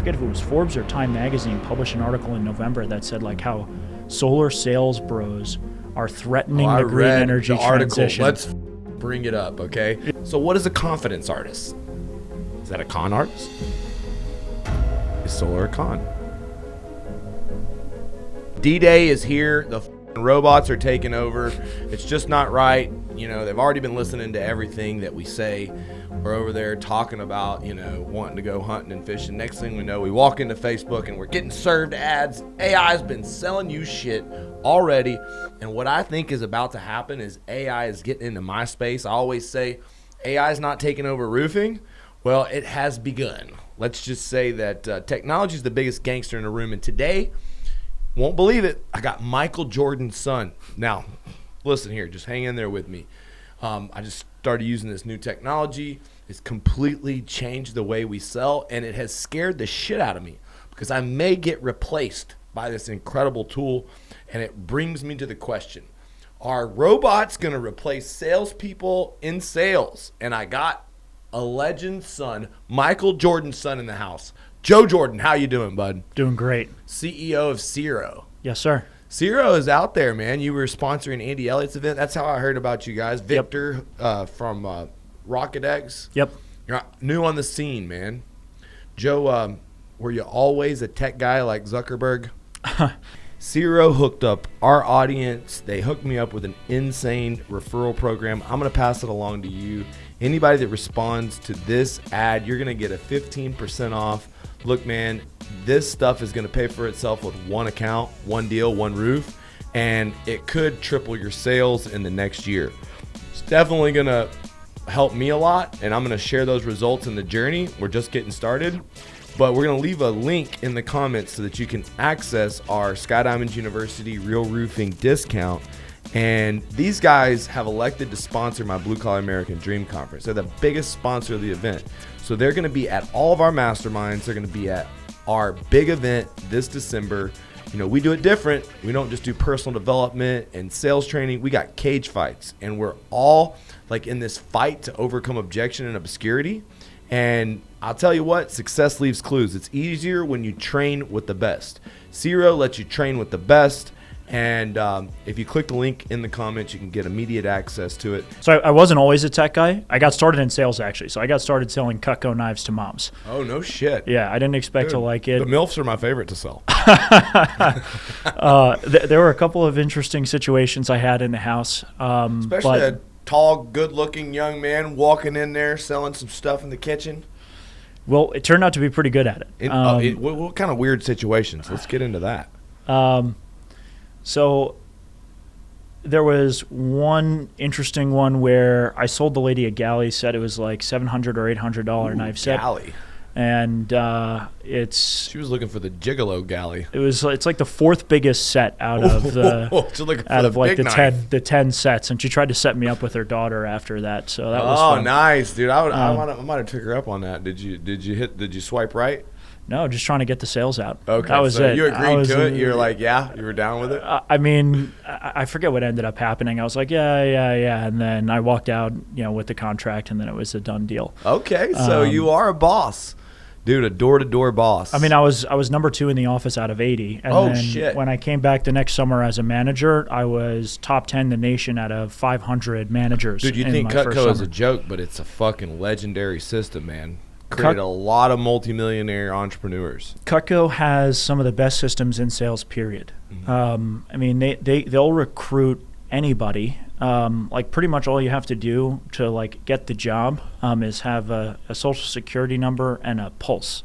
forget if it was Forbes or Time Magazine, published an article in November that said like how solar sales bros are threatening the green energy transition. Let's bring it up, okay? So what is a confidence artist? Is that a con artist? Is solar a con? D-Day is here. The robots are taking over. It's just not right. You know, they've already been listening to everything that we say. We're over there talking about, you know, wanting to go hunting and fishing. Next thing we know, we walk into Facebook and we're getting served ads. AI's been selling you shit already. And what I think is about to happen is AI is getting into my space. I always say AI is not taking over roofing. Well, it has begun. Let's just say that technology is the biggest gangster in the room. And today, won't believe it, I got Michael Jordan's son. Now, listen here, just hang in there with me. I just started using this new technology. It's completely changed the way we sell, and it has scared the shit out of me because I may get replaced by this incredible tool, and it brings me to the question, are robots going to replace salespeople in sales? And I got a legend's son, Michael Jordan's son, in the house. Joe Jordan, how you doing, bud? Doing great. CEO of Cero. Yes, sir. Cero is out there, man. You were sponsoring Andy Elliott's event. That's how I heard about you guys. Victor from Rocket Eggs. Yep. You're new on the scene, man. Joe, were you always a tech guy like Zuckerberg? Cero hooked up our audience. They hooked me up with an insane referral program. I'm going to pass it along to you. Anybody that responds to this ad, you're going to get a 15% off. Look, man, this stuff is going to pay for itself with one account, one deal, one roof, and it could triple your sales in the next year. It's definitely going to help me a lot, and I'm going to share those results in the journey. We're just getting started, but we're going to leave a link in the comments so that you can access our Skydiamond University Real Roofing discount. And these guys have elected to sponsor my Blue Collar American Dream Conference. They're the biggest sponsor of the event. So they're going to be at all of our masterminds. They're going to be at our big event this December. You know, we do it different. We don't just do personal development and sales training. We got cage fights, and we're all like in this fight to overcome objection and obscurity. And I'll tell you what, success leaves clues. It's easier when you train with the best. Cero lets you train with the best. And if you click the link in the comments, you can get immediate access to it. So I wasn't always a tech guy. I got started in sales, actually. So I got started selling Cutco knives to moms. Oh, no shit. Yeah, I didn't expect to like it. The MILFs are my favorite to sell. There were a couple of interesting situations I had in the house. Especially a tall, good-looking young man walking in there selling some stuff in the kitchen. Well, it turned out to be pretty good at it. What kind of weird situations? Let's get into that. So there was one interesting one where I sold the lady a galley set. It was like $700 or $800 knife set. Galley. And she was looking for the gigolo galley. It's like the fourth biggest set out of the 10 sets, and she tried to set me up with her daughter after that. So that was fun. Oh, nice, dude. I might have took her up on that. Did you swipe right? No, just trying to get the sales out. Okay, that was it. You agreed to it? You were like, yeah? You were down with it? I mean, I forget what ended up happening. I was like, yeah. And then I walked out, with the contract, and then it was a done deal. Okay, so you are a boss. Dude, a door-to-door boss. I mean, I was number 2 in the office out of 80. And shit. When I came back the next summer as a manager, I was top 10 in the nation out of 500 managers. Dude, you think Cutco is a joke, but it's a fucking legendary system, man. Created a lot of multimillionaire entrepreneurs. Cutco has some of the best systems in sales, period. Mm-hmm. I mean, they'll recruit anybody. Like pretty much all you have to do to like get the job is have a social security number and a pulse.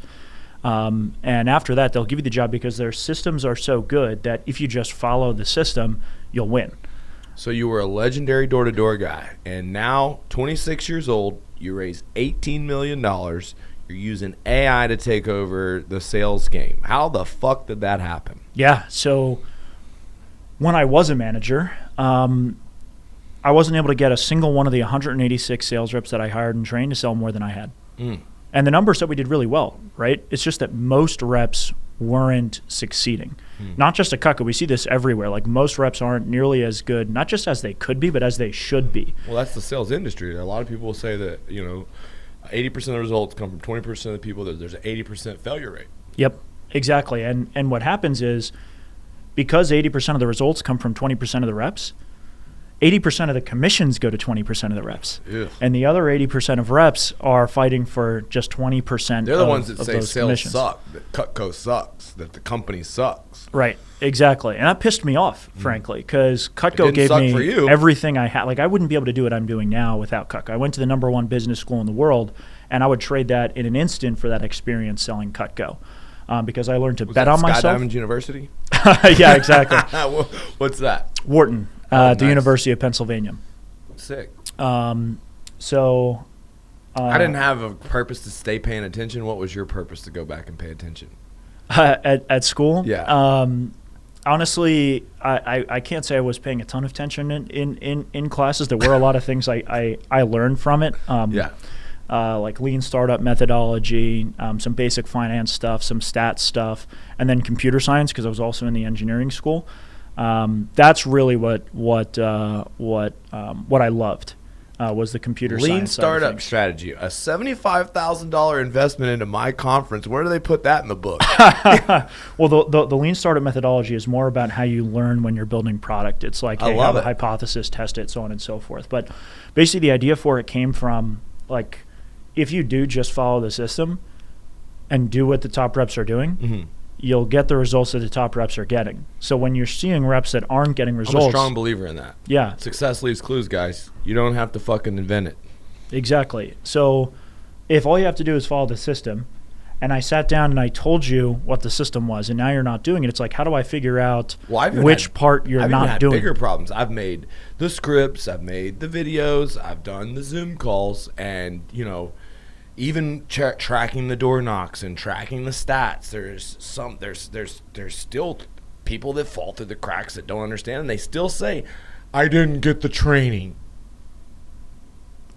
And after that, they'll give you the job because their systems are so good that if you just follow the system, you'll win. So you were a legendary door-to-door guy, and now 26 years old, you raised $18 million. You're using AI to take over the sales game. How the fuck did that happen? Yeah, so when I was a manager, I wasn't able to get a single one of the 186 sales reps that I hired and trained to sell more than I had. And the numbers said we did really well, right? It's just that most reps weren't succeeding. Not just at Cutco. We see this everywhere. Like most reps aren't nearly as good, not just as they could be, but as they should be. Well, that's the sales industry. A lot of people will say that, 80% of the results come from 20% of the people. There's an 80% failure rate. Yep, exactly. And what happens is, because 80% of the results come from 20% of the reps, 80% of the commissions go to 20% of the reps. Ugh. And the other 80% of reps are fighting for just 20% They're the ones that of say those sales commissions. suck, that Cutco sucks, that the company sucks. Right, exactly. And that pissed me off, frankly, because Cutco didn't gave suck me for you. everything I had. Like, I wouldn't be able to do what I'm doing now without Cutco. I went to the #1 business school in the world, and I would trade that in an instant for that experience selling Cutco. Because I learned to bet on myself. Skydiamond University? Yeah, exactly. What's that? Wharton, Nice. the University of Pennsylvania. Sick. So I didn't have a purpose to stay paying attention. What was your purpose to go back and pay attention? at school, Yeah. Honestly, I can't say I was paying a ton of attention in classes. There were a lot of things I learned from it. Yeah. Like lean startup methodology, some basic finance stuff, some stats stuff, and then computer science, because I was also in the engineering school. That's really what I loved, was the computer Lean science side of startup things. strategy. A $75,000 investment into my conference. Where do they put that in the book? Well, the lean startup methodology is more about how you learn when you're building product. It's like, I hey, love have a it. hypothesis, test it, so on and so forth. But basically, the idea for it came from, like, if you do just follow the system and do what the top reps are doing, you'll get the results that the top reps are getting. So when you're seeing reps that aren't getting results, I'm a strong believer in that. yeah, Success leaves clues, guys. You don't have to fucking invent it. exactly. So if all you have to do is follow the system, and I sat down and I told you what the system was, and now you're not doing it, it's like, how do I figure out which part you're I've not even had doing? bigger problems. I've made the scripts, I've made the videos, I've done the Zoom calls, and even tracking the door knocks and tracking the stats. There's still people that fall through the cracks that don't understand, and they still say, "I didn't get the training."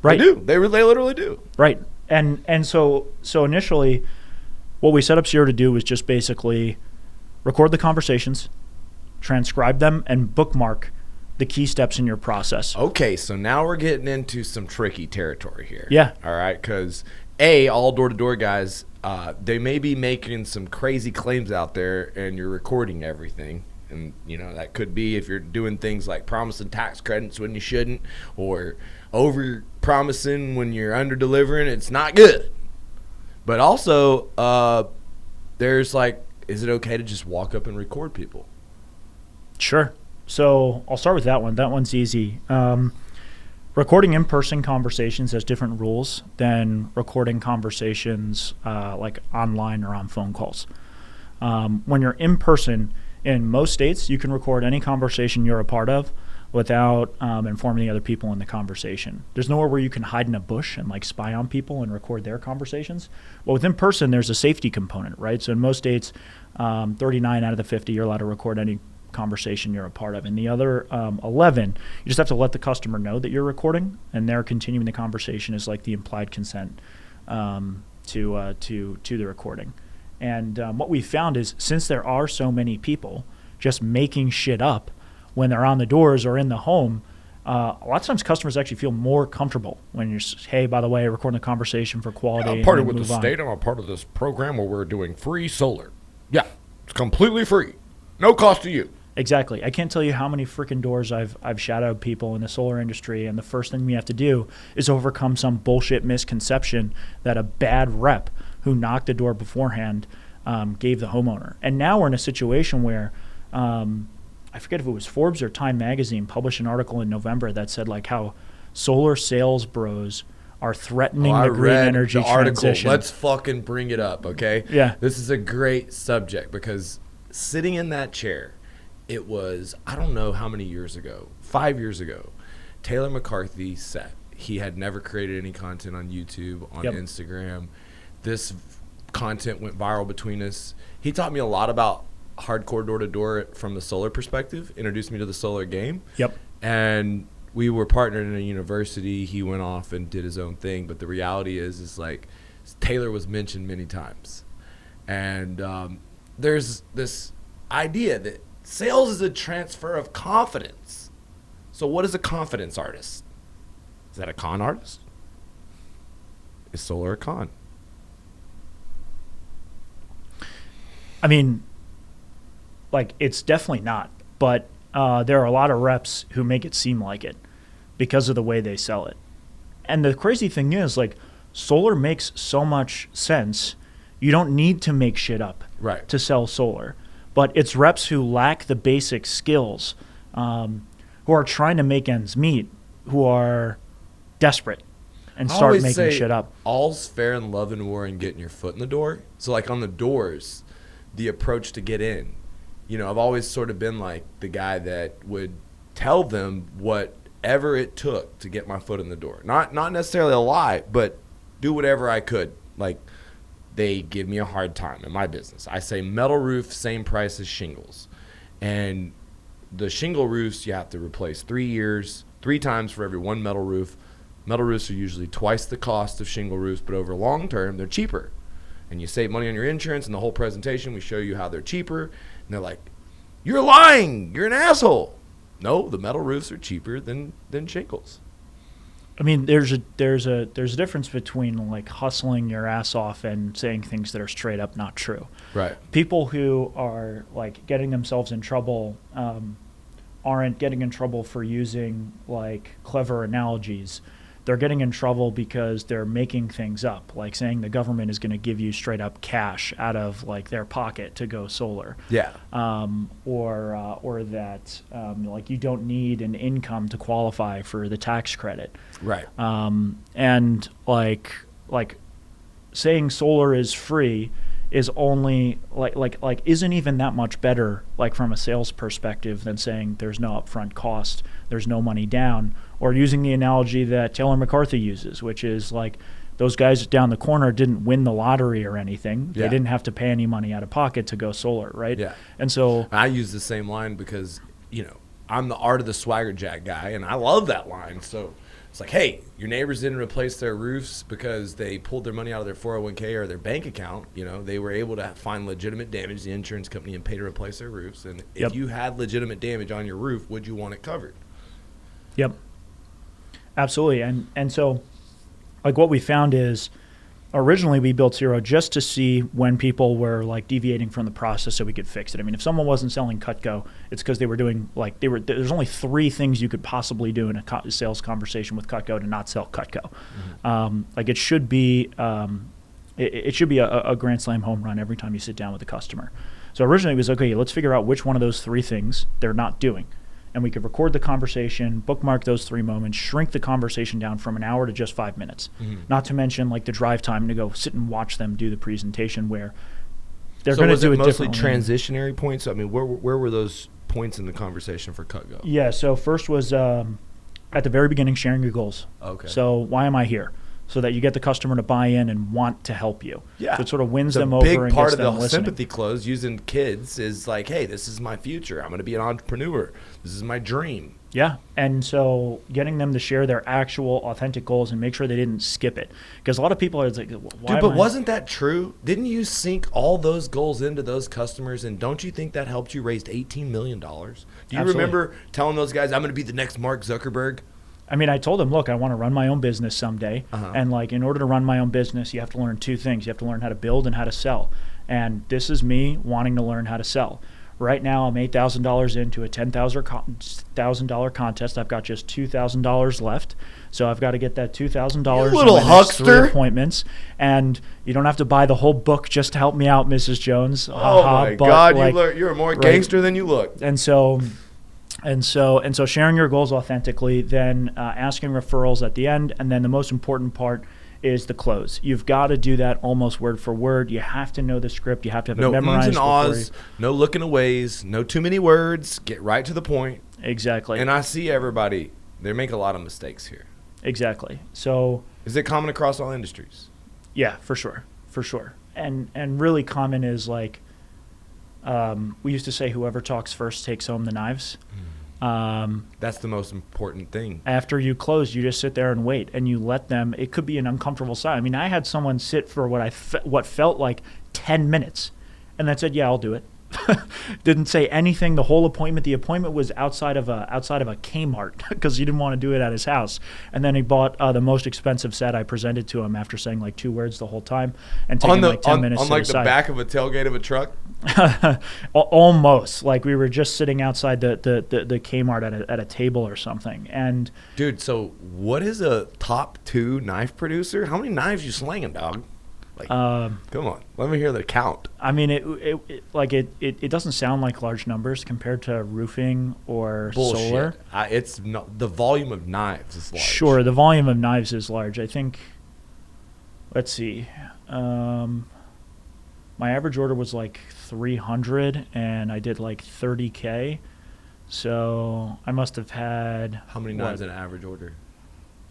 Right. They do. They literally do. Right. And so initially, what we set up Cero to do was just basically record the conversations, transcribe them, and bookmark the key steps in your process. Okay, so now we're getting into some tricky territory here. Yeah. All right, because all door-to-door guys, they may be making some crazy claims out there, and you're recording everything. And, that could be if you're doing things like promising tax credits when you shouldn't, or over-promising when you're under-delivering. It's not good. But also, there's like, is it okay to just walk up and record people? Sure. So I'll start with that one. That one's easy. Recording in-person conversations has different rules than recording conversations like online or on phone calls. When you're in person, in most states, you can record any conversation you're a part of without informing the other people in the conversation. There's nowhere where you can hide in a bush and like spy on people and record their conversations. Well, with in-person, there's a safety component, right? So in most states, 39 out of the 50, you're allowed to record any conversation you're a part of. And the other 11, you just have to let the customer know that you're recording, and they're continuing the conversation is like the implied consent to the recording. And what we found is, since there are so many people just making shit up when they're on the doors or in the home, a lot of times customers actually feel more comfortable when you're, hey, by the way, recording the conversation for quality. I'm part and with the move on. state. I'm a part of this program where we're doing free solar. Yeah, it's completely free. No cost to you. Exactly. I can't tell you how many freaking doors I've shadowed people in the solar industry, and the first thing we have to do is overcome some bullshit misconception that a bad rep who knocked the door beforehand gave the homeowner. And now we're in a situation where I forget if it was Forbes or Time Magazine published an article in November that said like how solar sales bros are threatening the green energy transition. Let's fucking bring it up, okay? Yeah. This is a great subject because sitting in that chair, it was, I don't know how many years ago, 5 years ago, Taylor McCarthy said he had never created any content on YouTube, on Instagram. This content went viral between us. He taught me a lot about hardcore door-to-door from the solar perspective, introduced me to the solar game. Yep. And we were partnered in a university. He went off and did his own thing. But the reality is like Taylor was mentioned many times. And there's this idea that sales is a transfer of confidence. So what is a confidence artist? Is that a con artist? Is solar a con? I mean, like, it's definitely not. But there are a lot of reps who make it seem like it because of the way they sell it. And the crazy thing is, like, solar makes so much sense. You don't need to make shit up to sell solar. But it's reps who lack the basic skills, who are trying to make ends meet, who are desperate and start making shit up. All's fair in love and war and getting your foot in the door. So, like, on the doors, the approach to get in, you know, I've always sort of been like the guy that would tell them whatever it took to get my foot in the door. Not necessarily a lie, but do whatever I could. Like, they give me a hard time in my business. I say metal roof, same price as shingles. And the shingle roofs, you have to replace 3 times for every one metal roof. Metal roofs are usually twice the cost of shingle roofs, but over long term, they're cheaper. And you save money on your insurance, and the whole presentation, we show you how they're cheaper. And they're like, you're lying. You're an asshole. No, the metal roofs are cheaper than shingles. I mean, there's a difference between, like, hustling your ass off and saying things that are straight up not true. Right. People who are, like, getting themselves in trouble aren't getting in trouble for using, like, clever analogies. They're getting in trouble because they're making things up, like saying the government is going to give you straight up cash out of, like, their pocket to go solar. Yeah. Or that like, you don't need an income to qualify for the tax credit. Right. And like saying solar is free is only like isn't even that much better, like, from a sales perspective, than saying there's no upfront cost, there's no money down, or using the analogy that Taylor McCarthy uses, which is like, those guys down the corner didn't win the lottery or anything. Yeah. They didn't have to pay any money out of pocket to go solar, right? Yeah. And so I use the same line because, you know, I'm the art of the swagger jack guy, and I love that line. So it's like, hey, your neighbors didn't replace their roofs because they pulled their money out of their 401k or their bank account. You know, they were able to find legitimate damage, the insurance company, and pay to replace their roofs. And if you had legitimate damage on your roof, would you want it covered? Yep. Absolutely. And so, like, what we found is, originally we built Cero just to see when people were, like, deviating from the process so we could fix it. I mean, if someone wasn't selling Cutco, it's because they were doing, like, there's only 3 things you could possibly do in a sales conversation with Cutco to not sell Cutco. Mm-hmm. Like, it should be it should be a grand slam home run every time you sit down with a customer. So originally it was, okay, let's figure out which one of those 3 things they're not doing. And we could record the conversation, bookmark those 3 moments, shrink the conversation down from an hour to just 5 minutes. Mm-hmm. Not to mention, like, the drive time to go sit and watch them do the presentation, where they're going to do it differently. So was it mostly transitionary points? I mean, where were those points in the conversation for Cutco? Yeah, so first was at the very beginning, sharing your goals. Okay. So why am I here? So that you get the customer to buy in and want to help you. Yeah. So it sort of wins them over and gets them listening. A big part of the sympathy close using kids is like, hey, this is my future. I'm going to be an entrepreneur. This is my dream. Yeah. And so getting them to share their actual authentic goals and make sure they didn't skip it. Because a lot of people are like, why? Dude, but wasn't that true? Didn't you sink all those goals into those customers? And don't you think that helped you raise $18 million? Do you Absolutely. remember telling those guys, I'm going to be the next Mark Zuckerberg? I mean, I told them, look, I want to run my own business someday. Uh-huh. And, like, in order to run my own business, you have to learn 2 things. You have to learn how to build and how to sell. And this is me wanting to learn how to sell. Right now, I'm $8,000 into a $10,000 contest. I've got just $2,000 left. So I've got to get that $2,000 little in my next 3 huckster. appointments. And you don't have to buy the whole book just to help me out, Mrs. Jones. Oh, my God. Like, you're more gangster than you look. And so sharing your goals authentically, then asking referrals at the end, and then the most important part is the close. You've got to do that almost word for word. You have to know the script. You have to have it memorized. No ums and ahs, no looking aways, no too many words. Get right to the point. Exactly. And I see everybody, they make a lot of mistakes here. Exactly. So is it common across all industries? Yeah, for sure. And really common is, like, we used to say whoever talks first takes home the knives. That's the most important thing. After you close, you just sit there and wait, and you let them. It could be an uncomfortable sign. I mean, I had someone sit for what felt like 10 minutes, and then said, "Yeah, I'll do it." Didn't say anything the whole appointment. The appointment was outside of a Kmart because he didn't want to do it at his house. And then he bought the most expensive set I presented to him after saying, like, 2 words the whole time and taking like 10 minutes on to like decide. The back of a tailgate of a truck. Almost like we were just sitting outside the Kmart at a table or something. And dude, so what is a top 2 knife producer? How many knives you slinging, dog? Like, come on, let me hear the count. I mean, it doesn't sound like large numbers compared to roofing or Bullshit. solar. It's not, the volume of knives is large. Sure, the volume of knives is large. I think. Let's see. My average order was like 300, and I did like 30K. So I must have had. How many knives in an average order?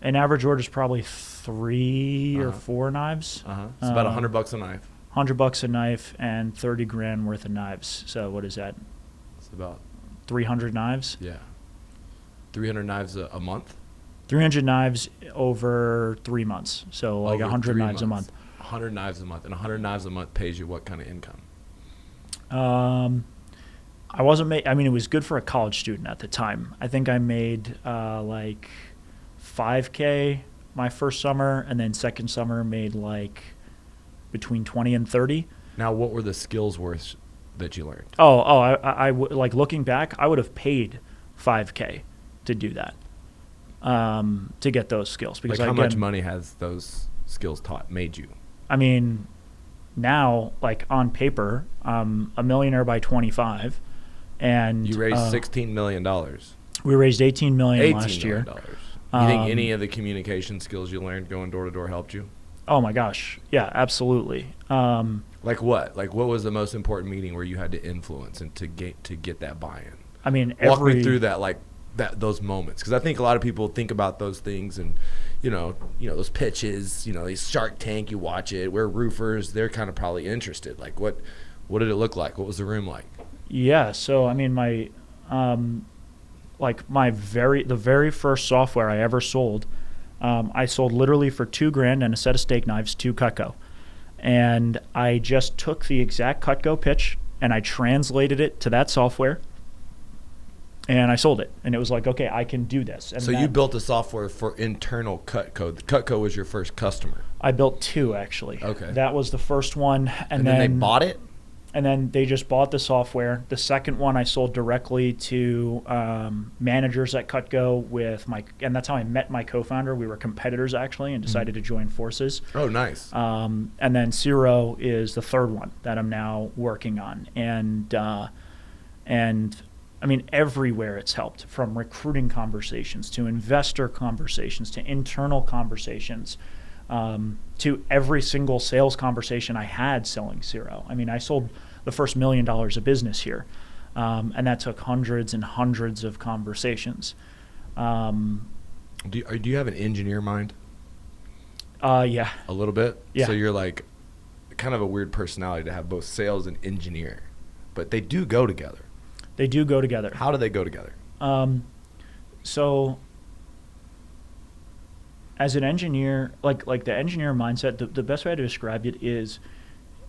An average order is probably 3 or 4 knives. It's about $100 a knife. $100 a knife and 30 grand worth of knives. So what is that? It's about 300 knives. Yeah. 300 knives a month. 300 knives over 3 months. So like 100 knives a month. 100 knives a month, and 100 knives a month pays you what kind of income? I wasn't I mean, it was good for a college student at the time. I think I made like 5K my first summer, and then second summer made like between 20 and 30. Now, what were the skills worth that you learned? I like looking back, I would have paid 5K to do that, to get those skills. Because like how much money has those skills made you? I mean, now, like on paper, I'm a millionaire by 25, and you raised $16 million. We raised $18 million last year. You think any of the communication skills you learned going door to door helped you? Oh my gosh, yeah, absolutely. Like what? Like what was the most important meeting where you had to influence and to get that buy-in? I mean, walk me through that, like those moments, because I think a lot of people think about those things, and you know those pitches, these Shark Tank, you watch it. We're roofers; they're kind of probably interested. Like what did it look like? What was the room like? Yeah, so I mean, the very first software I ever sold, I sold literally for $2,000 and a set of steak knives to Cutco. And I just took the exact Cutco pitch and I translated it to that software and I sold it. And it was like, okay, I can do this. And so you built a software for internal Cutco. The Cutco was your first customer. I built 2, actually. Okay. That was the first one. And then they bought it? And then they just bought the software. The second one I sold directly to managers at Cutco and that's how I met my co-founder. We were competitors actually, and decided to join forces. Oh, nice. And then Cero is the third one that I'm now working on. And I mean, everywhere it's helped, from recruiting conversations to investor conversations to internal conversations. To every single sales conversation I had selling Cero. I mean, I sold the first $1 million of business here, and that took hundreds and hundreds of conversations. Do you have an engineer mind? Yeah. A little bit? Yeah. So you're like kind of a weird personality to have both sales and engineer, but they do go together. They do go together. How do they go together? So as an engineer, like the engineer mindset, the best way to describe it is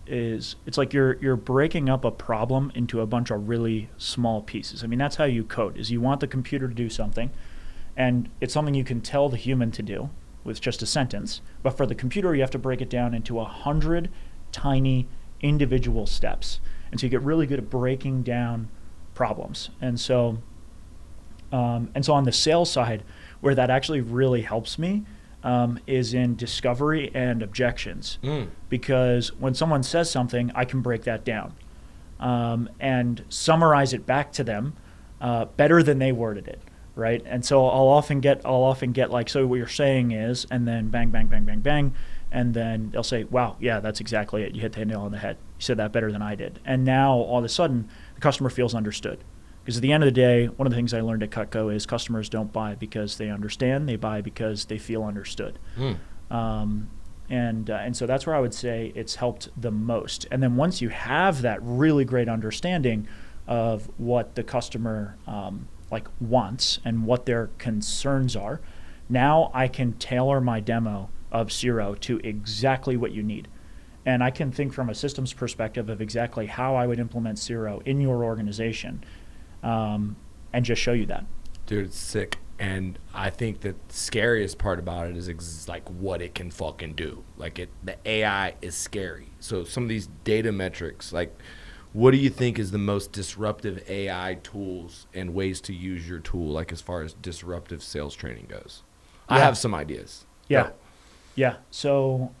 it's like you're breaking up a problem into a bunch of really small pieces. I mean, that's how you code, is you want the computer to do something, and it's something you can tell the human to do with just a sentence. But for the computer, you have to break it down into 100 tiny individual steps. And so you get really good at breaking down problems. And so on the sales side, where that actually really helps me, is in discovery and objections. Because when someone says something, I can break that down and summarize it back to them better than they worded it, right? And so I'll often get like, so what you're saying is, and then bang, bang, bang, bang, bang, and then they'll say, wow, yeah, that's exactly it. You hit the nail on the head. You said that better than I did. And now all of a sudden, the customer feels understood. Because at the end of the day, one of the things I learned at Cutco is customers don't buy because they understand; they buy because they feel understood. And so that's where I would say it's helped the most. And then once you have that really great understanding of what the customer wants and what their concerns are, now I can tailor my demo of Cero to exactly what you need. And I can think from a systems perspective of exactly how I would implement Cero in your organization. And just show you that. Dude, it's sick. And I think the scariest part about it is like what it can fucking do. Like the AI is scary. So some of these data metrics, like what do you think is the most disruptive AI tools and ways to use your tool, like as far as disruptive sales training goes? I have some ideas. Yeah. Go. Yeah. So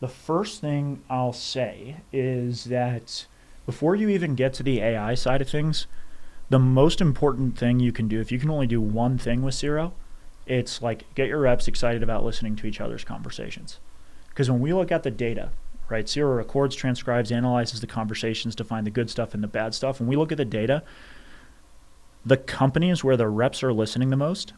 the first thing I'll say is that before you even get to the AI side of things, the most important thing you can do, if you can only do one thing with Cero, it's like get your reps excited about listening to each other's conversations. Because when we look at the data, right, Cero records, transcribes, analyzes the conversations to find the good stuff and the bad stuff. When we look at the data, the companies where the reps are listening the most,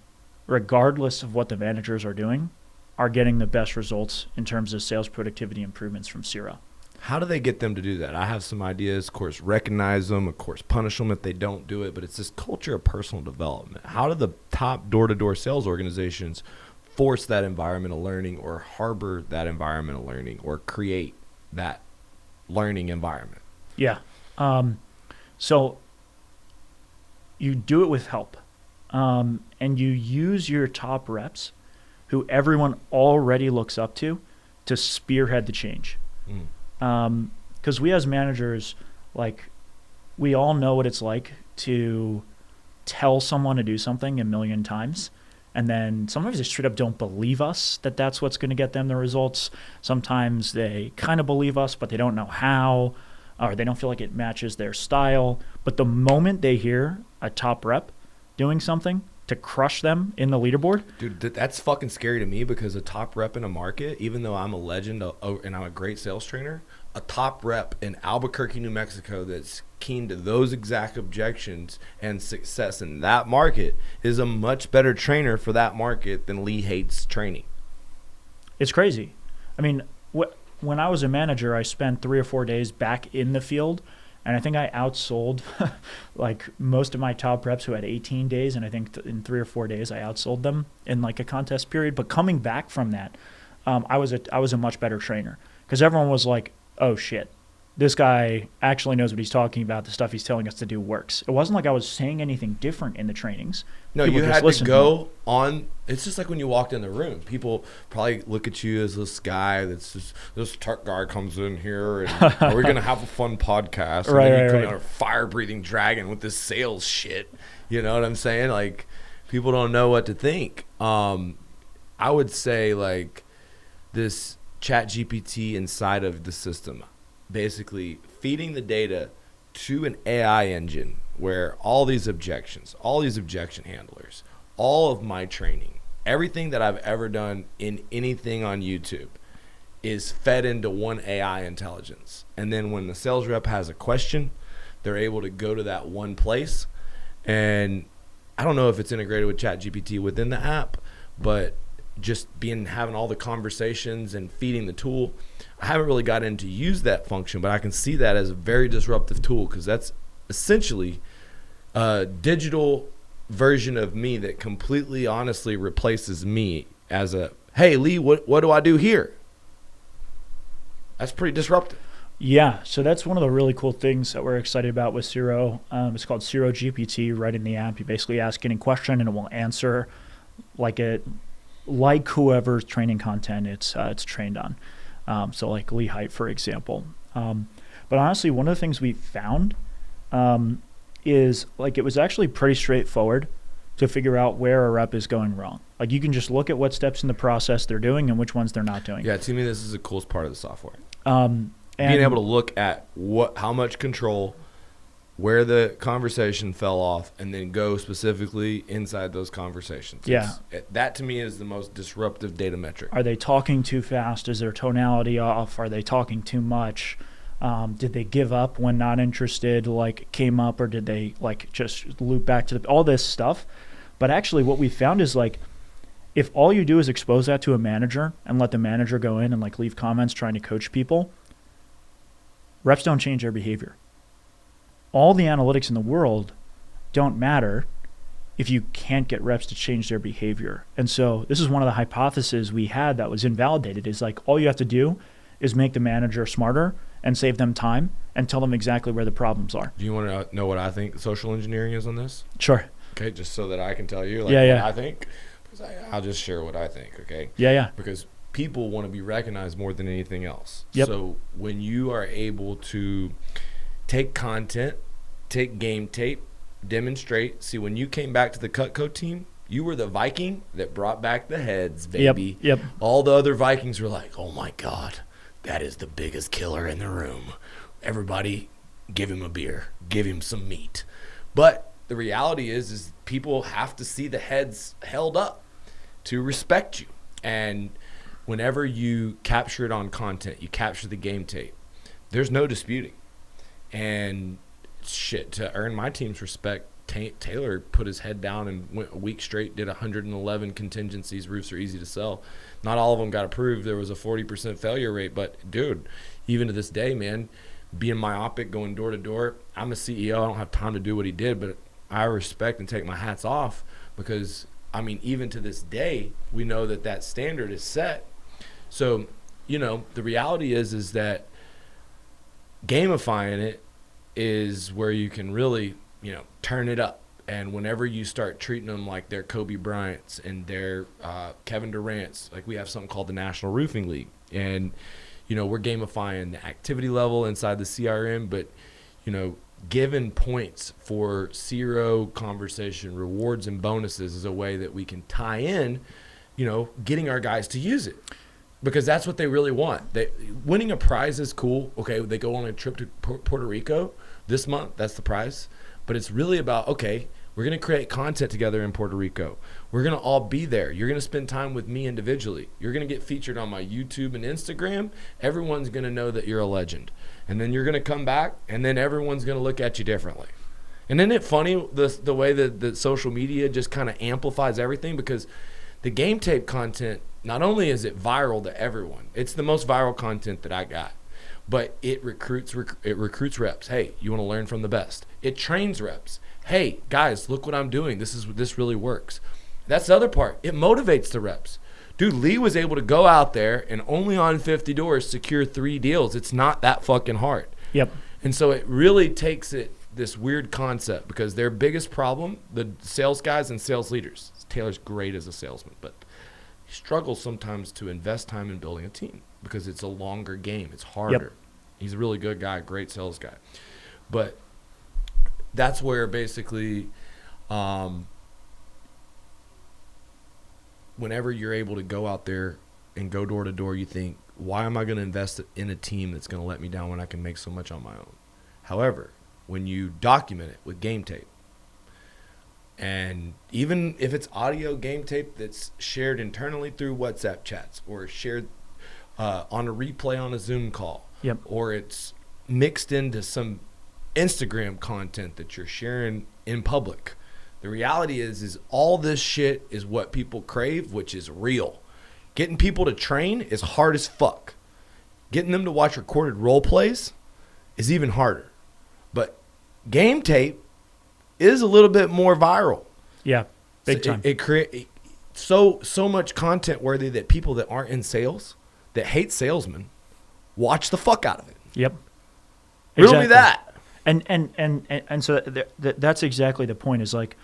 regardless of what the managers are doing, are getting the best results in terms of sales productivity improvements from Cero. How do they get them to do that? I have some ideas. Of course, recognize them. Of course, punish them if they don't do it. But it's this culture of personal development. How do the top door-to-door sales organizations force that environmental learning or harbor that environmental learning or create that learning environment? Yeah. So you do it with help. And you use your top reps, who everyone already looks up to spearhead the change. Because we as managers, like, we all know what it's like to tell someone to do something a million times, and then sometimes they straight up don't believe us that that's what's going to get them the results. Sometimes they kind of believe us, but they don't know how, or they don't feel like it matches their style. But the moment they hear a top rep doing something to crush them in the leaderboard. Dude, that's fucking scary to me, because a top rep in a market, even though I'm a legend and I'm a great sales trainer, a top rep in Albuquerque, New Mexico that's keen to those exact objections and success in that market is a much better trainer for that market than Leehaight's training. It's crazy. I mean, when I was a manager, I spent 3 or 4 days back in the field, and I think I outsold like most of my top reps who had 18 days, and I think in 3 or 4 days I outsold them in like a contest period. But coming back from that, I was a much better trainer, because everyone was like, oh shit, this guy actually knows what he's talking about. The stuff he's telling us to do works. It wasn't like I was saying anything different in the trainings. No, you had to go on. It's just like when you walked in the room, people probably look at you as this guy that's just, this tech guy comes in here and are we going to have a fun podcast? And then you come out a fire-breathing dragon with this sales shit. You know what I'm saying? Like, people don't know what to think. I would say, like, this Chat GPT inside of the system, basically feeding the data to an AI engine where all these objections, all these objection handlers, all of my training, everything that I've ever done in anything on YouTube is fed into one AI intelligence. And then when the sales rep has a question, they're able to go to that one place. And I don't know if it's integrated with Chat GPT within the app, but just having all the conversations and feeding the tool, I haven't really got in to use that function, but I can see that as a very disruptive tool, because that's essentially a digital version of me that completely honestly replaces me as a, hey Lee, what do I do here? That's pretty disruptive. Yeah, so that's one of the really cool things that we're excited about with Cero. It's called Cero GPT. Right in the app, you basically ask any question and it will answer like whoever's training content it's trained on. So like Leehaight, for example. But honestly, one of the things we found is like it was actually pretty straightforward to figure out where a rep is going wrong. Like you can just look at what steps in the process they're doing and which ones they're not doing. Yeah, to me, this is the coolest part of the software. And being able to look at how much control, where the conversation fell off, and then go specifically inside those conversations. Yeah. That to me is the most disruptive data metric. Are they talking too fast? Is their tonality off? Are they talking too much? Did they give up when not interested, like came up, or did they like just loop back to all this stuff? But actually what we found is like, if all you do is expose that to a manager and let the manager go in and like leave comments trying to coach people, reps don't change their behavior. All the analytics in the world don't matter if you can't get reps to change their behavior. And so this is one of the hypotheses we had that was invalidated, is like all you have to do is make the manager smarter and save them time and tell them exactly where the problems are. Do you want to know what I think social engineering is on this? Sure. Okay, just so that I can tell you what I think. Because I'll just share what I think, okay? Yeah. Because people want to be recognized more than anything else. Yep. So when you are able to take content, take game tape, demonstrate. See, when you came back to the Cutco team, you were the Viking that brought back the heads, baby. Yep. All the other Vikings were like, oh my God, that is the biggest killer in the room. Everybody give him a beer, give him some meat. But the reality is people have to see the heads held up to respect you. And whenever you capture it on content, you capture the game tape, there's no disputing. And shit, to earn my team's respect, Taylor put his head down and went a week straight, did 111 contingencies. Roofs are easy to sell. Not all of them got approved. There was a 40% failure rate. But, dude, even to this day, man, being myopic, going door to door, I'm a CEO. I don't have time to do what he did, but I respect and take my hats off because, I mean, even to this day, we know that that standard is set. So, you know, the reality is that gamifying it is where you can really, you know, turn it up. And whenever you start treating them like they're Kobe Bryant's and they're Kevin Durant's, like we have something called the National Roofing League. And, you know, we're gamifying the activity level inside the CRM, but, you know, giving points for Cero conversation, rewards and bonuses is a way that we can tie in, you know, getting our guys to use it. Because that's what they really want. Winning a prize is cool. Okay, they go on a trip to Puerto Rico this month. That's the prize. But it's really about, okay, we're going to create content together in Puerto Rico. We're going to all be there. You're going to spend time with me individually. You're going to get featured on my YouTube and Instagram. Everyone's going to know that you're a legend. And then you're going to come back, and then everyone's going to look at you differently. And isn't it funny the way that the social media just kind of amplifies everything? Because the game tape content, not only is it viral to everyone, it's the most viral content that I got, but it recruits reps. Hey, you want to learn from the best. It trains reps. Hey, guys, look what I'm doing. This really works. That's the other part. It motivates the reps. Dude, Lee was able to go out there and only on 50 doors secure 3 deals. It's not that fucking hard. Yep. And so it really takes it this weird concept because their biggest problem, the sales guys and sales leaders, Taylor's great as a salesman, but he struggles sometimes to invest time in building a team because it's a longer game. It's harder. Yep. He's a really good guy, great sales guy. But that's where basically whenever you're able to go out there and go door to door, you think, why am I going to invest in a team that's going to let me down when I can make so much on my own? However, when you document it with game tape, and even if it's audio game tape that's shared internally through WhatsApp chats or shared on a replay on a Zoom call, Yep. or it's mixed into some Instagram content that you're sharing in public, the reality is all this shit is what people crave, which is real. Getting people to train is hard as fuck. Getting them to watch recorded role plays is even harder. But game tape is a little bit more viral. Yeah, big time. It creates so much content worthy that people that aren't in sales, that hate salesmen, watch the fuck out of it. Yep. Riddle me that. And so that's exactly the point is like,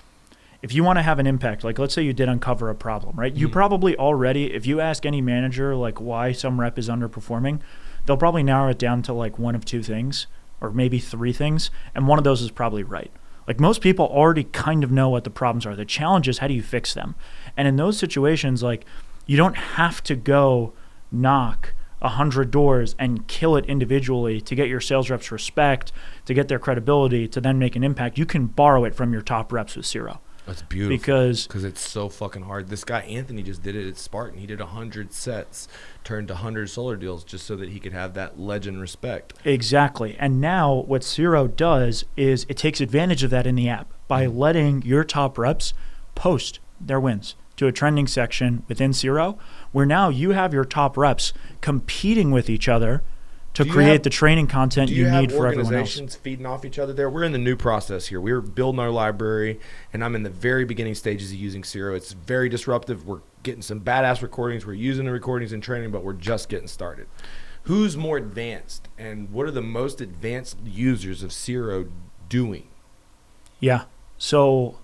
if you want to have an impact, like let's say you did uncover a problem, right? You probably already, if you ask any manager like why some rep is underperforming, they'll probably narrow it down to like one of 2 things or maybe 3 things. And one of those is probably right. Like most people already kind of know what the problems are. The challenge is how do you fix them? And in those situations, like you don't have to go knock 100 doors and kill it individually to get your sales reps respect, to get their credibility, to then make an impact. You can borrow it from your top reps with Cero. That's beautiful. Because it's so fucking hard. This guy, Anthony, just did it at Spartan. He did 100 sets, turned 100 solar deals just so that he could have that legend respect. Exactly. And now what Cero does is it takes advantage of that in the app by letting your top reps post their wins to a trending section within Cero, where now you have your top reps competing with each other to create the training content you need for everyone else. Do you have organizations feeding off each other there? We're in the new process here. We're building our library, and I'm in the very beginning stages of using Cero. It's very disruptive. We're getting some badass recordings. We're using the recordings in training, but we're just getting started. Who's more advanced, and what are the most advanced users of Cero doing? Yeah. So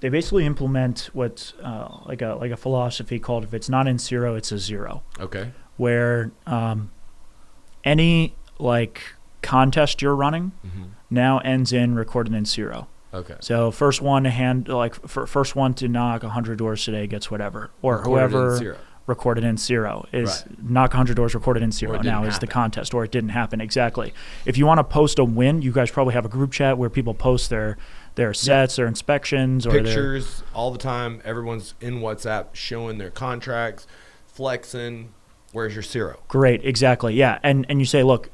they basically implement what's like a philosophy called, if it's not in Cero, it's a zero. Okay. Where any like contest you're running now ends in recorded in Cero. Okay. So first one first one to knock 100 doors today gets whatever, or Recorded whoever in Cero. recorded in Cero is Right. knock 100 doors recorded in Cero now is the contest, or it didn't happen. Exactly. If you want to post a win, you guys probably have a group chat where people post their sets, their inspections, or pictures all the time. Everyone's in WhatsApp showing their contracts, flexing. Where's your Cero? Great, exactly, yeah. And you say, look,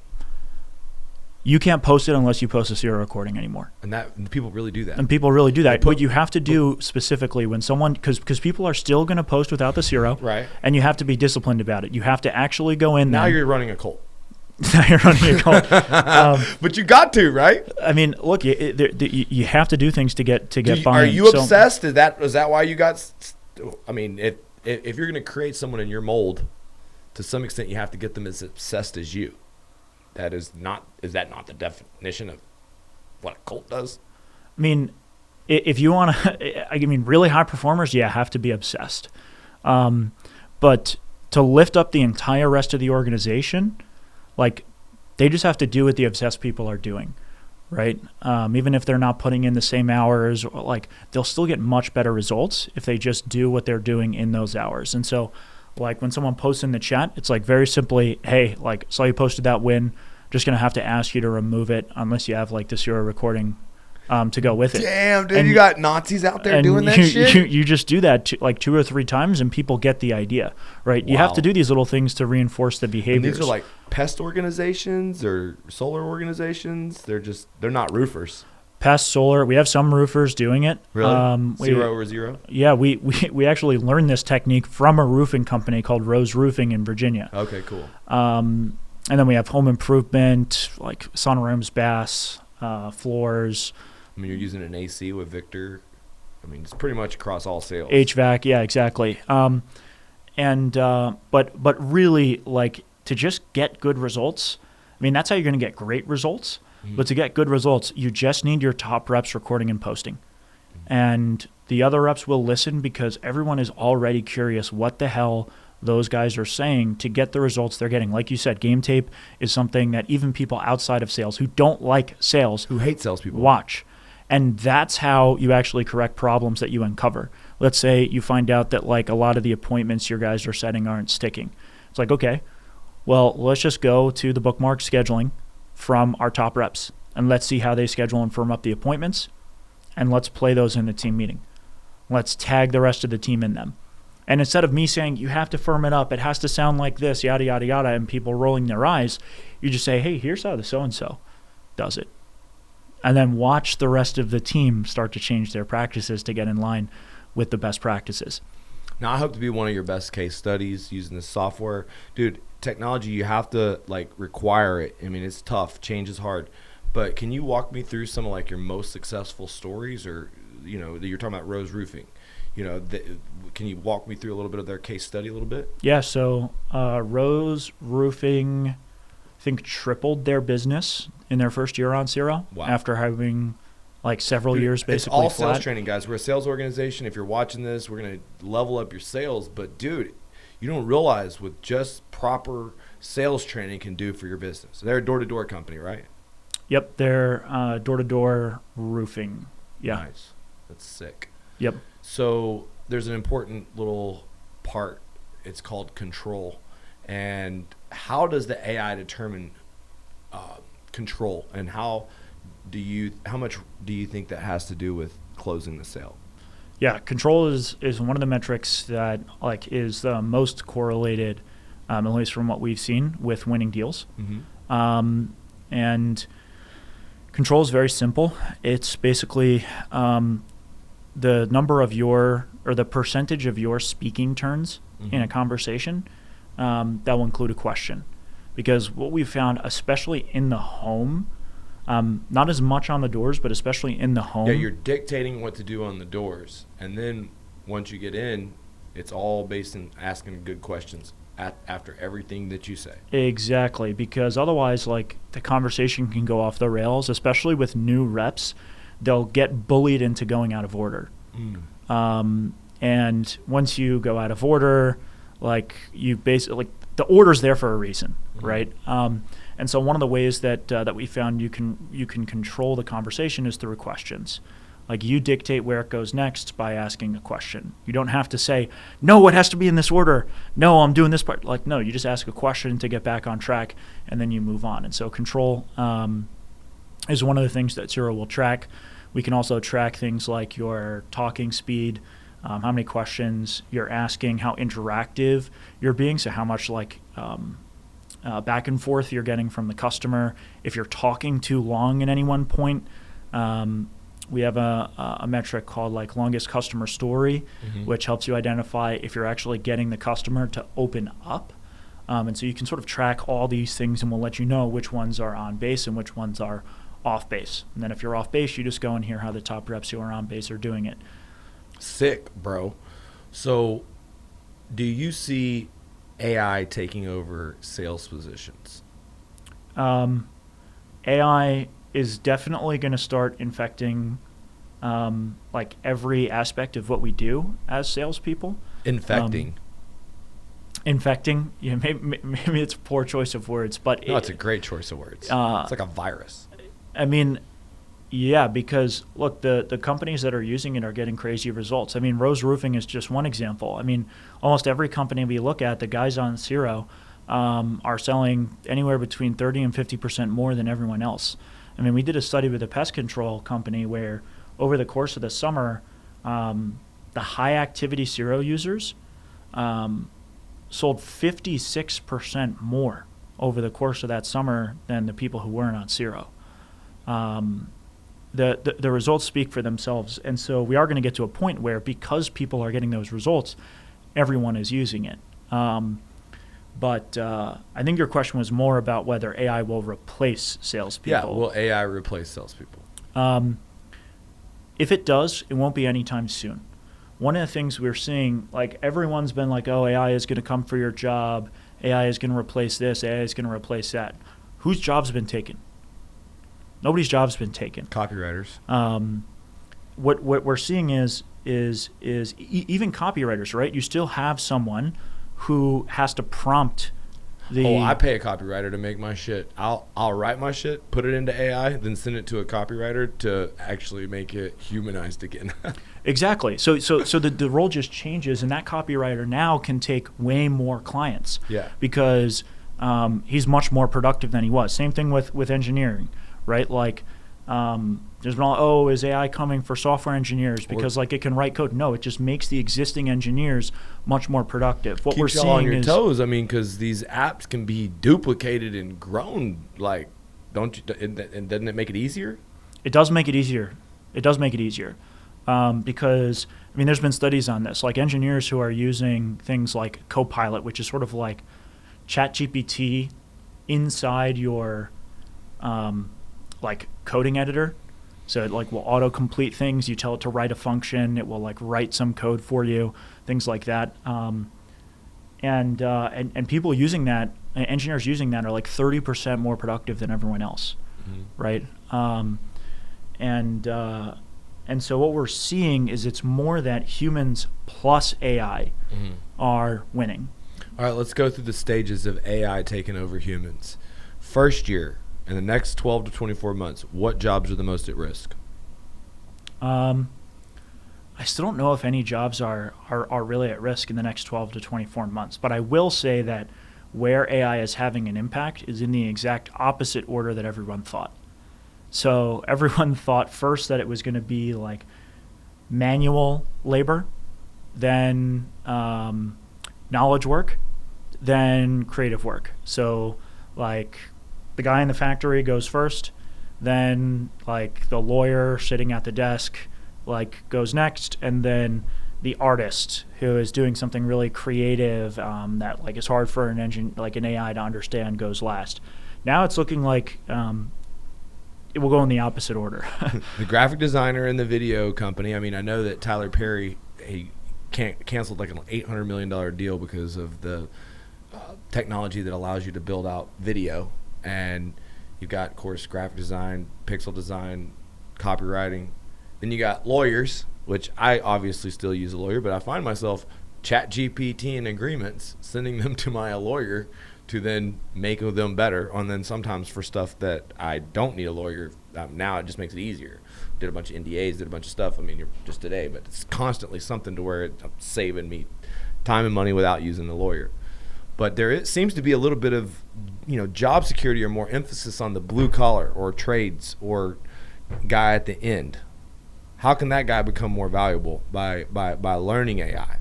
you can't post it unless you post a Cero recording anymore. And people really do that. And people really do that. What you have to do specifically when someone, because people are still going to post without the Cero, right? And you have to be disciplined about it. You have to actually go in. Now you're running a cult. Now you're running a cult. But you got to, right? I mean, look, you have to do things to get buy-in. Are you obsessed? Is that why you got? I mean, if you're going to create someone in your mold, to some extent, you have to get them as obsessed as you. Is that not the definition of what a cult does? I mean, if you want to, I mean, really high performers, have to be obsessed. But to lift up the entire rest of the organization, like, they just have to do what the obsessed people are doing, right? Even if they're not putting in the same hours, or like, they'll still get much better results if they just do what they're doing in those hours. And so, like, when someone posts in the chat, it's like very simply, hey, like, saw you posted that win. Just going to have to ask you to remove it unless you have like the Cero recording to go with it. Damn, dude, you got Nazis out there doing that shit? You just do that like 2 or 3 times and people get the idea, right? Wow. You have to do these little things to reinforce the behaviors. And these are like pest organizations or solar organizations? They're not roofers. Pest, solar, we have some roofers doing it. Really? 0 over 0? Yeah, we actually learned this technique from a roofing company called Rose Roofing in Virginia. Okay, cool. And then we have home improvement, like sunrooms, baths, floors. I mean, you're using an AC with Victor. I mean, it's pretty much across all sales. HVAC, yeah, exactly. But really, like, to just get good results, I mean, that's how you're going to get great results. Mm-hmm. But to get good results, you just need your top reps recording and posting. Mm-hmm. And the other reps will listen because everyone is already curious what the hell those guys are saying to get the results they're getting. Like you said, game tape is something that even people outside of sales who don't like sales, who hate salespeople, watch. And that's how you actually correct problems that you uncover. Let's say you find out that like a lot of the appointments your guys are setting aren't sticking. It's like, okay, well, let's just go to the bookmark scheduling from our top reps and let's see how they schedule and firm up the appointments, and let's play those in the team meeting. Let's tag the rest of the team in them. And instead of me saying, you have to firm it up, it has to sound like this, yada, yada, yada, and people rolling their eyes, you just say, hey, here's how the so-and-so does it. And then watch the rest of the team start to change their practices to get in line with the best practices. Now, I hope to be one of your best case studies using this software. Dude, technology, you have to, like, require it. I mean, it's tough. Change is hard. But can you walk me through some of, like, your most successful stories? Or, you know, you're talking about Rose Roofing. You know, can you walk me through a little bit of their case study a little bit? Yeah, so Rose Roofing, I think, tripled their business in their first year on Cero. Wow. After having like several years basically it's all flat. Sales training, guys. We're a sales organization. If you're watching this, we're going to level up your sales. But, dude, you don't realize what just proper sales training can do for your business. They're a door-to-door company, right? Yep, they're door-to-door roofing. Yeah. Nice. That's sick. Yep. So there's an important little part. It's called control. And how does the AI determine control, and how much do you think that has to do with closing the sale? Yeah, control is one of the metrics that like is the most correlated, at least from what we've seen, with winning deals. Mm-hmm. And control is very simple. It's basically the number of the percentage of your speaking turns in a conversation that will include a question. Because what we've found, especially in the home, not as much on the doors, but especially in the home. Yeah, you're dictating what to do on the doors. And then once you get in, it's all based on asking good questions after everything that you say. Exactly, because otherwise, like, the conversation can go off the rails, especially with new reps. They'll get bullied into going out of order. And once you go out of order, like you basically, like the order's there for a reason, right? And so one of the ways that we found you can control the conversation is through questions. Like you dictate where it goes next by asking a question. You don't have to say, no, it has to be in this order. No, I'm doing this part. Like, no, you just ask a question to get back on track, and then you move on. And so control is one of the things that Cero will track. We can also track things like your talking speed, how many questions you're asking, how interactive you're being, so how much like back and forth you're getting from the customer. If you're talking too long at any one point, we have a metric called like longest customer story, which helps you identify if you're actually getting the customer to open up. And so you can sort of track all these things, and we'll let you know which ones are on base and which ones are off base. And then if you're off base, you just go and hear how the top reps who are on base are doing it. Sick, bro. So do you see AI taking over sales positions? AI is definitely going to start infecting like every aspect of what we do as salespeople. Infecting. Infecting, yeah, maybe it's a poor choice of words, but no, it's a great choice of words. It's like a virus. I mean, yeah, because look, the companies that are using it are getting crazy results. I mean, Rose Roofing is just one example. I mean, almost every company we look at, the guys on Cero are selling anywhere between 30 and 50% more than everyone else. I mean, we did a study with a pest control company where over the course of the summer, the high activity Cero users sold 56% more over the course of that summer than the people who weren't on Cero. The results speak for themselves. And so we are going to get to a point where because people are getting those results, everyone is using it. But I think your question was more about whether AI will replace salespeople. Yeah, will AI replace salespeople? If it does, it won't be anytime soon. One of the things we're seeing, like everyone's been like, oh, AI is going to come for your job. AI is going to replace this. AI is going to replace that. Whose job's been taken? Nobody's job's been taken. Copywriters. What we're seeing is even copywriters, right? You still have someone who has to prompt the. Oh, I pay a copywriter to make my shit. I'll write my shit, put it into AI, then send it to a copywriter to actually make it humanized again. Exactly. So the role just changes, and that copywriter now can take way more clients. Yeah. Because he's much more productive than he was. Same thing with engineering, right? Like there's been all, is AI coming for software engineers because like it can write code? No, it just makes the existing engineers much more productive. What we're seeing on your toes. I mean, because these apps can be duplicated and grown. Like, don't you? And doesn't it make it easier? It does make it easier. It does make it easier because I mean, there's been studies on this. Like engineers who are using things like Copilot, which is sort of like ChatGPT inside your like coding editor. So it like will auto-complete things. You tell it to write a function. It will like write some code for you, things like that. And people using that, engineers using that are like 30% more productive than everyone else, right? And so what we're seeing is it's more that humans plus AI are winning. All right, let's go through the stages of AI taking over humans. First year, in the next 12 to 24 months, what jobs are the most at risk? I still don't know if any jobs are really at risk in the next 12 to 24 months. But I will say that where AI is having an impact is in the exact opposite order that everyone thought. So everyone thought first that it was going to be like manual labor, then knowledge work, then creative work. So like the guy in the factory goes first, then like the lawyer sitting at the desk like goes next, and then the artist who is doing something really creative that like is hard for an AI to understand goes last. Now it's looking like it will go in the opposite order. The graphic designer in the video company. I mean, I know that Tyler Perry he canceled like an $800 million deal because of the technology that allows you to build out video. And you've got, of course, graphic design, pixel design, copywriting. Then you got lawyers which I obviously still use a lawyer, but I find myself chat GPT and agreements, sending them to my lawyer to then make them better. And then sometimes for stuff that I don't need a lawyer, now it just makes it easier. Did a bunch of NDAs, did a bunch of stuff. I mean, you're just today, but it's constantly something to where it's saving me time and money without using a lawyer. But seems to be a little bit of, job security or more emphasis on the blue collar or trades or guy at the end. How can that guy become more valuable by learning AI?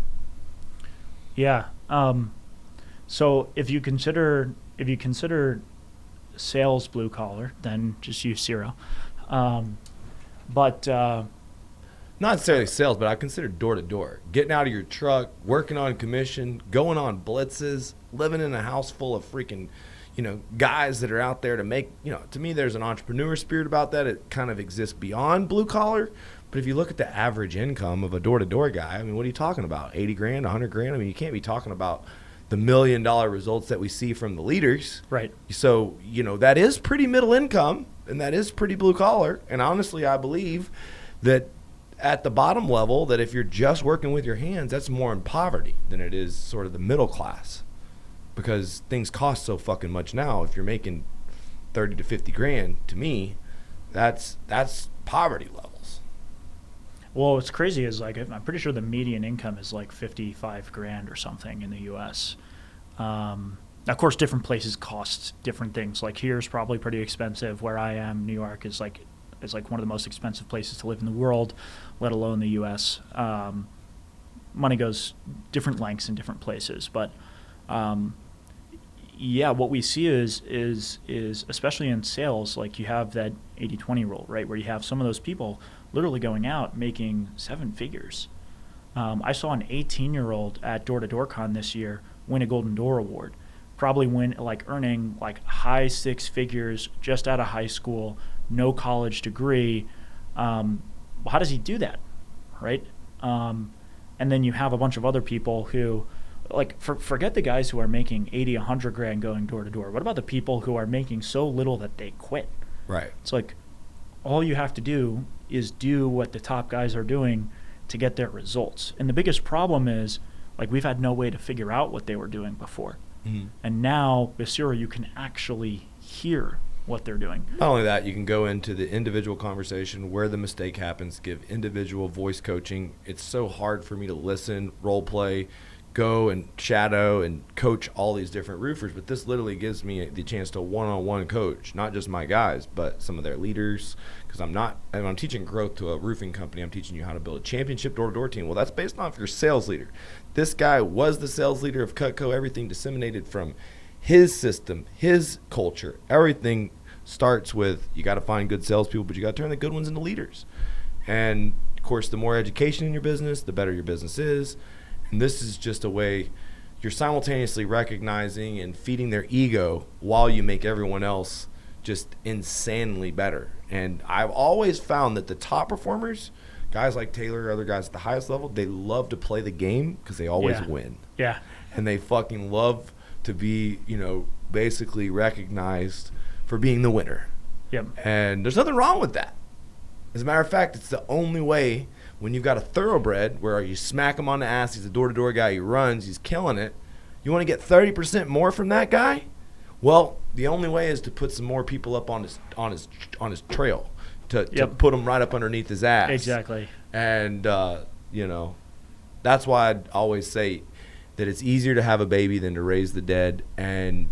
Yeah. So if you consider sales blue collar, then just use Cero. But not necessarily sales, but I consider door to door, getting out of your truck, working on commission, going on blitzes, living in a house full of freaking, guys that are out there to make, to me, there's an entrepreneur spirit about that. It kind of exists beyond blue collar. But if you look at the average income of a door to door guy, I mean, what are you talking about? 80 grand, 100 grand? I mean, you can't be talking about the $1 million results that we see from the leaders. Right. So, that is pretty middle income and that is pretty blue collar. And honestly, I believe that at the bottom level, that if you're just working with your hands, that's more in poverty than it is sort of the middle class, because things cost so fucking much now. If you're making 30 to 50 grand, to me, that's poverty levels. Well, what's crazy is I'm pretty sure the median income is 55 grand or something in the U.S. Of course, different places cost different things. Here's probably pretty expensive. Where I am, New York is one of the most expensive places to live in the world, let alone the U.S. Money goes different lengths in different places, but what we see is especially in sales, you have that 80-20 rule, right, where you have some of those people literally going out making 7 figures. I saw an 18-year-old at Door to Door Con this year win a Golden Door Award, probably earning high 6 figures just out of high school, no college degree. Well, how does he do that, right? And then you have a bunch of other people who, forget the guys who are making 80, 100 grand going door to door. What about the people who are making so little that they quit? Right. It's all you have to do is do what the top guys are doing to get their results. And the biggest problem is, we've had no way to figure out what they were doing before. Mm-hmm. And now with Siro, you can actually hear what they're doing. Not only that, you can go into the individual conversation where the mistake happens, give individual voice coaching. It's so hard for me to listen, role play, go and shadow and coach all these different roofers, but this literally gives me the chance to one-on-one coach, not just my guys, but some of their leaders, because I'm teaching growth to a roofing company. I'm teaching you how to build a championship door-to-door team. Well, that's based off your sales leader. This guy was the sales leader of Cutco, everything disseminated from his system, his culture. Everything starts with, you got to find good salespeople, but you got to turn the good ones into leaders. And of course, the more education in your business, the better your business is. And this is just a way you're simultaneously recognizing and feeding their ego while you make everyone else just insanely better. And I've always found that the top performers, guys like Taylor or other guys at the highest level, they love to play the game because they always win. Yeah. And they fucking love to be, basically recognized for being the winner. Yep. And there's nothing wrong with that. As a matter of fact, it's the only way. When you've got a thoroughbred where you smack him on the ass, he's a door-to-door guy, he runs, he's killing it. You want to get 30% more from that guy? Well, the only way is to put some more people up on his trail, to put them right up underneath his ass. Exactly. And that's why I'd always say that it's easier to have a baby than to raise the dead. And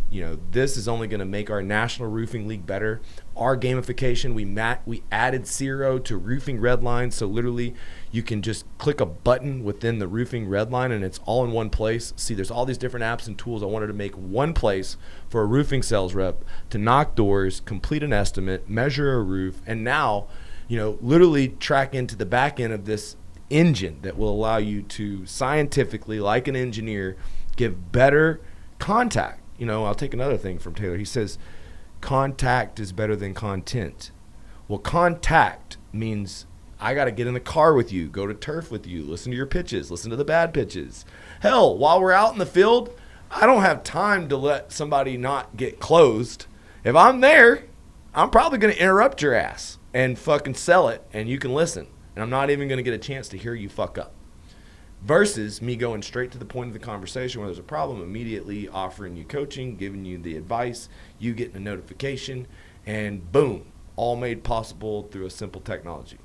this is only going to make our National Roofing League better. Our gamification, we added Cero to roofing redline, so literally you can just click a button within the roofing redline and it's all in one place. See, there's all these different apps and tools. I wanted to make one place for a roofing sales rep to knock doors, complete an estimate, measure a roof, and now literally track into the back end of this engine that will allow you to scientifically, like an engineer, give better contact. I'll take another thing from Taylor. He says contact is better than content. Well, contact means I got to get in the car with you, go to turf with you, listen to your pitches, listen to the bad pitches. Hell, while we're out in the field, I don't have time to let somebody not get closed. If I'm there, I'm probably going to interrupt your ass and fucking sell it, and you can listen. And I'm not even going to get a chance to hear you fuck up. Versus me going straight to the point of the conversation where there's a problem, immediately offering you coaching, giving you the advice, you getting a notification, and boom, all made possible through a simple technology.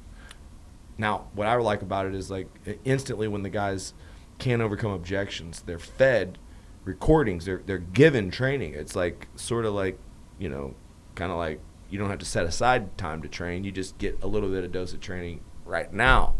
Now, what I like about it is like instantly when the guys can't overcome objections, they're fed recordings, they're given training. It's like sort of like, you know, kind of like you don't have to set aside time to train. You just get a little bit of dose of training right now.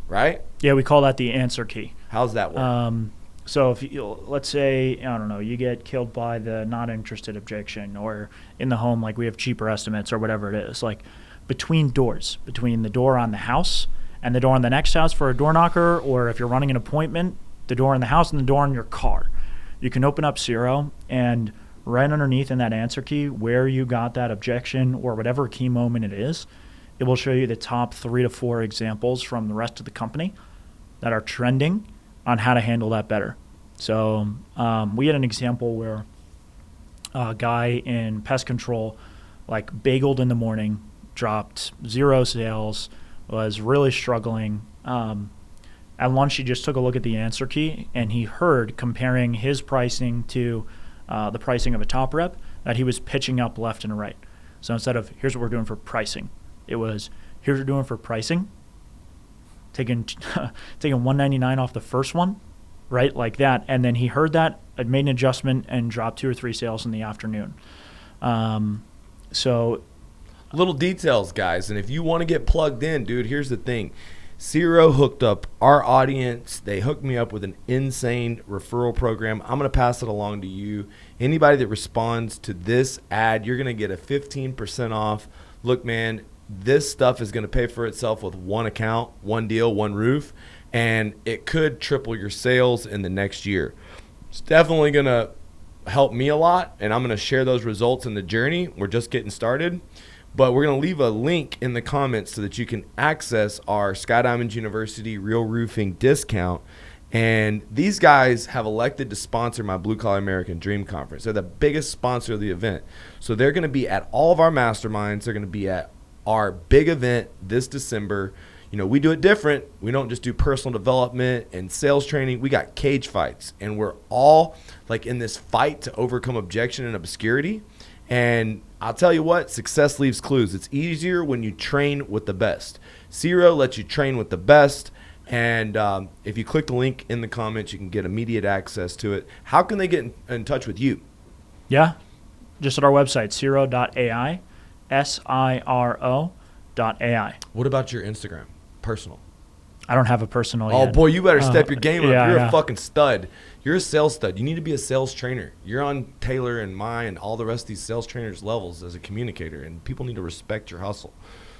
Right? Yeah, we call that the answer key. How's that work? So if you, let's say, I don't know, you get killed by the not interested objection, or in the home, like we have cheaper estimates or whatever it is, like between doors, between the door on the house and the door on the next house for a door knocker, or if you're running an appointment, the door in the house and the door in your car, you can open up Cero, and right underneath in that answer key where you got that objection or whatever key moment it is, it will show you the top 3 to 4 examples from the rest of the company that are trending on how to handle that better. So we had an example where a guy in pest control like bageled in the morning, dropped 0 sales, was really struggling. At lunch, he just took a look at the answer key, and he heard comparing his pricing to the pricing of a top rep that he was pitching up left and right. So instead of here's what we're doing for pricing, it was, here's what we're doing for pricing, taking $199 off the first one, right, like that. And then he heard that, made an adjustment, and dropped 2 or 3 sales in the afternoon. So little details, guys. And if you want to get plugged in, dude, here's the thing. Cero hooked up our audience. They hooked me up with an insane referral program. I'm going to pass it along to you. Anybody that responds to this ad, you're going to get a 15% off. Look, man, this stuff is going to pay for itself with one account, one deal, one roof, and it could triple your sales in the next year. It's definitely going to help me a lot, and I'm going to share those results in the journey. We're just getting started, but we're going to leave a link in the comments so that you can access our Skydiamond University Real Roofing discount. And these guys have elected to sponsor my Blue Collar American Dream Conference. They're the biggest sponsor of the event. So they're going to be at all of our masterminds. They're going to be at our big event this December. You know, we do it different. We don't just do personal development and sales training. We got cage fights, and we're all like in this fight to overcome objection and obscurity. And I'll tell you what, success leaves clues. It's easier when you train with the best. Cero lets you train with the best. And if you click the link in the comments, you can get immediate access to it. How can they get in touch with you? Yeah, just at our website, Cero.ai, Siro.ai. What about your Instagram, personal? I don't have a personal Oh, yet. boy, you better step your game up. Yeah, You're yeah. a fucking stud. You're a sales stud. You need to be a sales trainer. You're on Taylor and my and all the rest of these sales trainers' levels as a communicator, and people need to respect your hustle.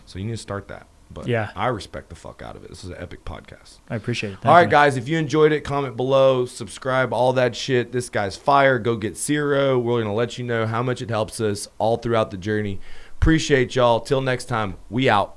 So you need to start that. But yeah, I respect the fuck out of it. This is an epic podcast. I appreciate it. All right, guys, if you enjoyed it, comment below, subscribe, all that shit. This guy's fire. Go get Cero. We're going to let you know how much it helps us all throughout the journey. Appreciate y'all. Till next time, we out.